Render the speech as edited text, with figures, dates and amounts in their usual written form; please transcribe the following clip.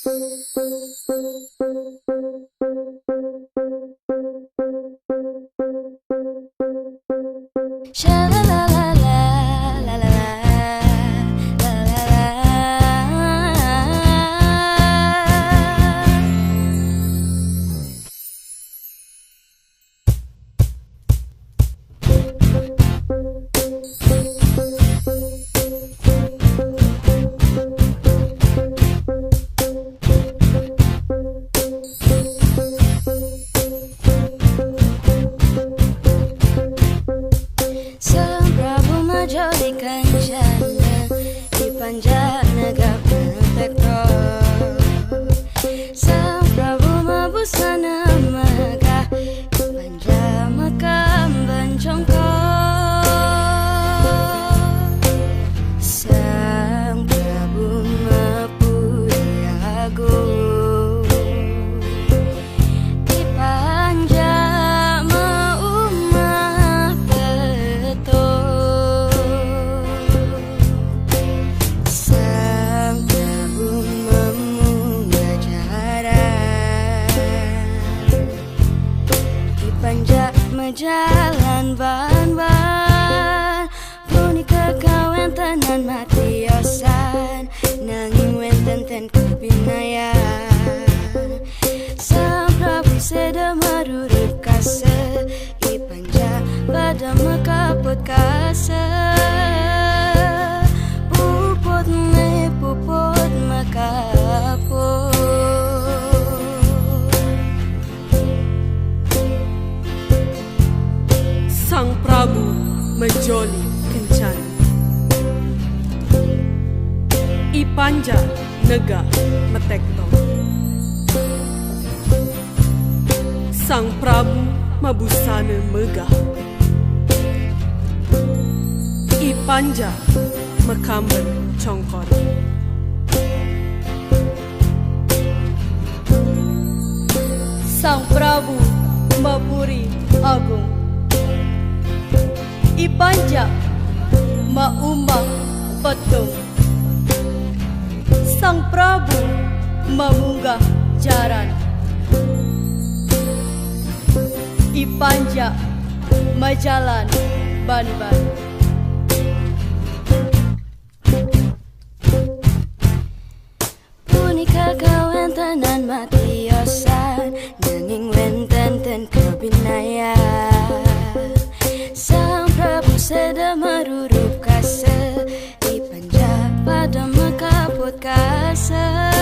Sang Prabu majolikan jana di Panjanaga Protektor. Sang Prabu mabusana megah di Panjamakam Bencongkor. Sang Prabu mapuri agung di jalan ban-ban punika kawentanan matiosan nanging wenten kebinayan. Sang Prabu seda marurup kase ipanja pada makaput kase puput makaput. Sang Prabu menjoli kencana ipanja nega metekto. Sang Prabu mabusana megah ipanja mekamben congkor. Sang Prabu mapuri agung ipanja maumah petung. Sang Prabu memunggah jaran ipanja majalan ban-ban. Punika kawentanan matiosan nanging wenten kebinayan. Sang Prabu seda marurup kase ipanja pada makaput kase